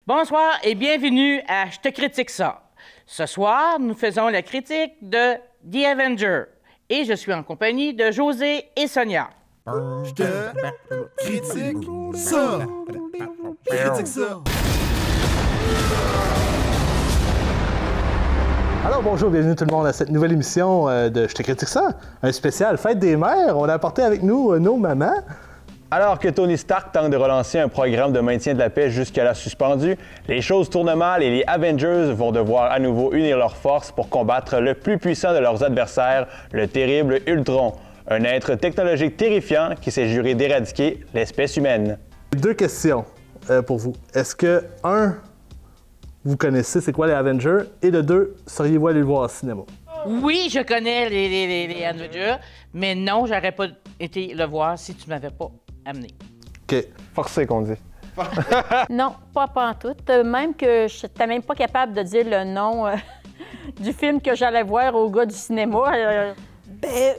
Bonsoir et bienvenue à Je te critique ça. Ce soir, nous faisons la critique de The Avenger et je suis en compagnie de José et Sonia. Je te critique ça. Je critique ça. Alors bonjour, bienvenue tout le monde à cette nouvelle émission de Je te critique ça, un spécial Fête des mères. On a apporté avec nous nos mamans. Alors que Tony Stark tente de relancer un programme de maintien de la paix jusqu'à la suspendue, les choses tournent mal et les Avengers vont devoir à nouveau unir leurs forces pour combattre le plus puissant de leurs adversaires, le terrible Ultron, un être technologique terrifiant qui s'est juré d'éradiquer l'espèce humaine. Deux questions pour vous. Est-ce que, un, vous connaissez c'est quoi les Avengers, et de deux, seriez-vous allé le voir au cinéma? Oui, je connais les Avengers, mais non, j'aurais pas été le voir si tu m'avais pas amené. OK. Forcé qu'on dit. Non, pas pantoute. Même que je n'étais même pas capable de dire le nom du film que j'allais voir au gars du cinéma. Ben,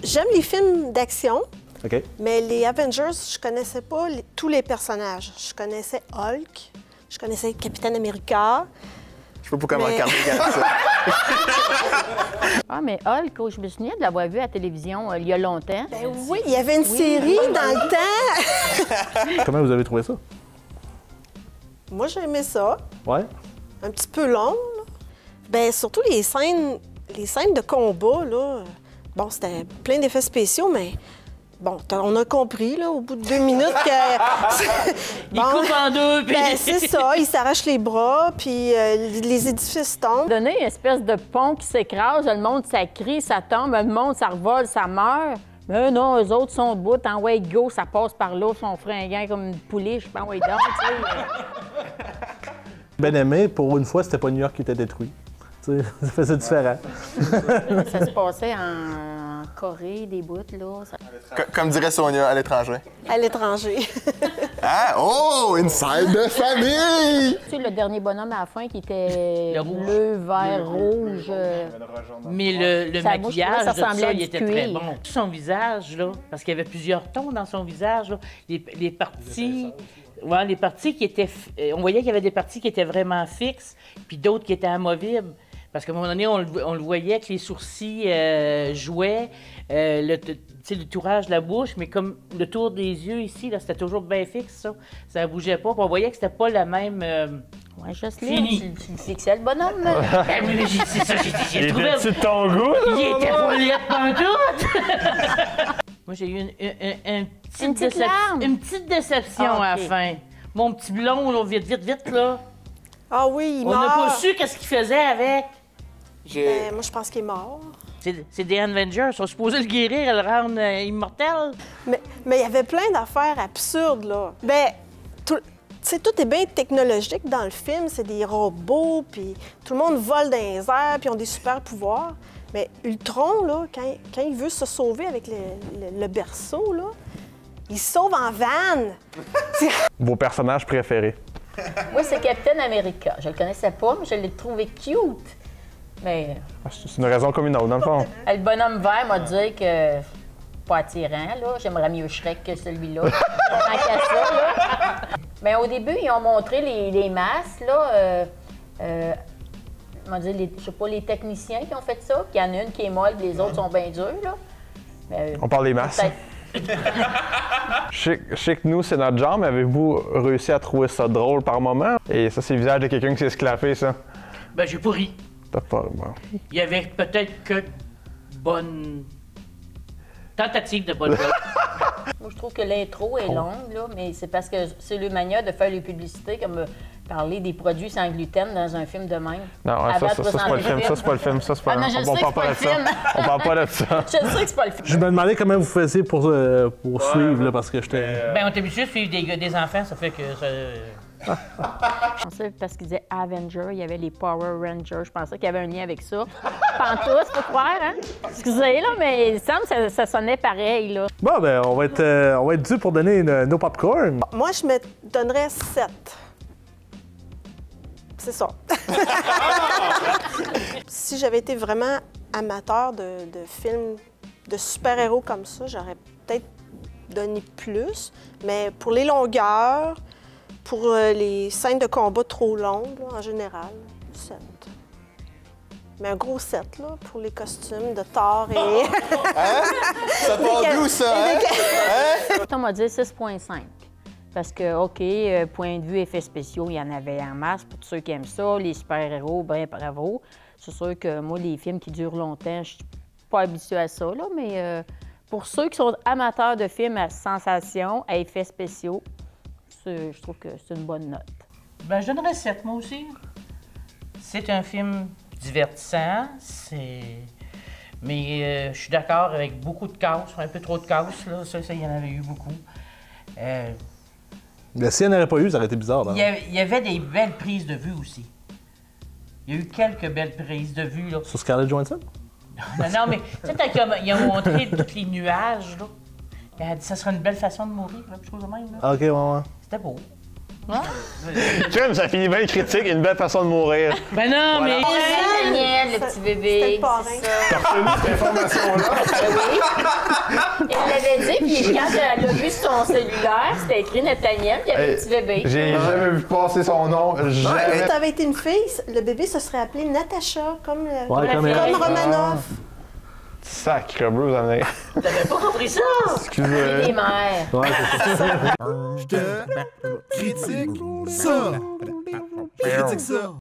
j'aime les films d'action, OK. mais les Avengers, je connaissais pas tous les personnages. Je connaissais Hulk, je connaissais Capitaine America. Je sais pas pourquoi me regarder comme ça. Ah, mais Hulk, je me souviens de l'avoir vu à la télévision il y a longtemps. Ben oui, il y avait une série dans le temps. Comment vous avez trouvé ça? Moi, j'ai aimé ça. Ouais? Un petit peu long, là. Ben, surtout les scènes de combat, là. Bon, c'était plein d'effets spéciaux, mais bon, on a compris, là, au bout de 2 minutes que... Il coupe en deux, puis... Ben, c'est ça, il s'arrache les bras, puis les édifices tombent. Donner une espèce de pont qui s'écrase, le monde, ça crie, ça tombe, le monde, ça revole, ça meurt. Mais non, eux autres sont debout, en way go, ça passe par là, sont fringants comme une pouliche, je pense, way down, tu sais. Ben aimé, pour une fois, c'était pas New York qui était détruit. Tu sais, ça faisait différent. Ça se passait en Corée, des bouts, là. Comme dirait Sonia, à l'étranger. À l'étranger. Hein? Oh, une salle de famille! Tu sais, le dernier bonhomme à la fin qui était Le rouge. bleu, vert, rouge. Mais le Sa bouche, maquillage ça de ça, ressemblait à il du était très cuir. bon. Son visage, là, parce qu'il y avait plusieurs tons dans son visage, là. Les parties... Ouais, les parties qui étaient... On voyait qu'il y avait des parties qui étaient vraiment fixes, puis d'autres qui étaient amovibles. Parce qu'à un moment donné, on le voyait que les sourcils jouaient, le tourage de la bouche, mais comme le tour des yeux ici, là, c'était toujours bien fixe, ça. Ça ne bougeait pas. Puis on voyait que c'était pas la même... Ouais, Fini. tu le fixais, le bonhomme, là. Ah oui, mais c'est ça, j'ai trouvé... Était-tu de ton goût? Il était pas laid pantoute! Moi, j'ai eu une petite déception Ah, à OK. la fin. Mon petit blond, là, vite, là. Ah oui, il On n'a pas meurt. su qu'est-ce qu'il faisait avec. Ben, moi, je pense qu'il est mort. C'est des Avengers. Ils sont supposés le guérir et le rendre immortel. Mais il y avait plein d'affaires absurdes, là. Ben, tu sais, tout est bien technologique dans le film. C'est des robots, puis tout le monde vole dans les airs, puis ils ont des super pouvoirs. Mais Ultron, là, quand il veut se sauver avec le berceau, là, il se sauve en van. Vos personnages préférés? Moi, c'est Captain America. Je le connaissais pas, mais je l'ai trouvé cute. Mais C'est une raison comme une autre, dans le fond. le bonhomme vert m'a dit que pas attirant, là. J'aimerais mieux Shrek que celui-là. Tant qu'à ça, là. Mais au début, ils ont montré les masques, là. Je sais pas, les techniciens qui ont fait ça, qu'il y en a une qui est molle, les autres sont bien durs, là. Mais, On parle des masses. peut-être- Je sais que nous, c'est notre genre, mais avez-vous réussi à trouver ça drôle par moment? Et ça, c'est le visage de quelqu'un qui s'est esclaffé, ça. Ben, j'ai pas ri. T'as pas... Bon. Il y avait peut-être que bonne tentative de bonne joke. Moi, je trouve que l'intro est longue, là, mais c'est parce que c'est le mania de faire les publicités, comme parler des produits sans gluten dans un film de même. Non, ça, Avant de c'est pas le présenter film. Ça, c'est pas le film. Ça, c'est pas... Ah non, je on sais que parle c'est pas de le ça. film. On parle pas de ça. Je sais que c'est pas le film. Je me demandais comment vous faisiez pour suivre, là, parce que j'étais... Ben, on est habitué de suivre des enfants, ça fait que ça... Je pensais, parce qu'il disait Avenger, il y avait les Power Rangers. Je pensais qu'il y avait un lien avec ça. Pantoute, faut croire, hein? Excusez, là, mais il semble que ça sonnait pareil, là. Bon, ben, on va être dû pour donner nos popcorn. Moi, je me donnerais 7. C'est ça. Si j'avais été vraiment amateur de films de super-héros comme ça, j'aurais peut-être donné plus. Mais pour les longueurs, Pour les scènes de combat trop longues, là, en général, 7. Mais un gros 7, là, pour les costumes de Thor et... Hein? Ça part d'où, ça, hein? On m'a dit 6,5. Parce que, OK, point de vue effets spéciaux, il y en avait en masse. Pour tous ceux qui aiment ça, les super-héros, ben bravo. C'est sûr que moi, les films qui durent longtemps, je suis pas habituée à ça, là, mais pour ceux qui sont amateurs de films à sensation, à effets spéciaux, je trouve que c'est une bonne note. Ben, je donnerais 7, moi aussi. C'est un film divertissant, mais je suis d'accord avec beaucoup de casses, un peu trop de casses, là. Ça, il y en avait eu beaucoup. Mais s'il n'y en aurait pas eu, ça aurait été bizarre. Il y avait des belles prises de vue aussi. Il y a eu quelques belles prises de vue, là. Sur Scarlett Johansson? Non, mais tu sais, quand ils ont montré tous les nuages, là, il a dit ça serait une belle façon de mourir, quelque chose de même, là. Ah, OK, ouais. C'était beau. Crème, ça finit bien critique, une belle façon de mourir. Ben non, mais... Nathaniel, le petit bébé. C'était le parrain. T'as retenu cette information-là? Elle l'avait dit, puis quand elle a vu son cellulaire, c'était écrit Nathaniel, puis il y avait le petit bébé. J'ai jamais vu passer son nom. Si Jamais. t'avais été une fille, le bébé se serait appelé Natacha, comme, Ouais, comme elle. comme Romanoff. Sacre bleu, vous en avez. T'avais pas compris ça? Excusez. Les mères. Ouais, c'est ça. Critique ça. Critique ça.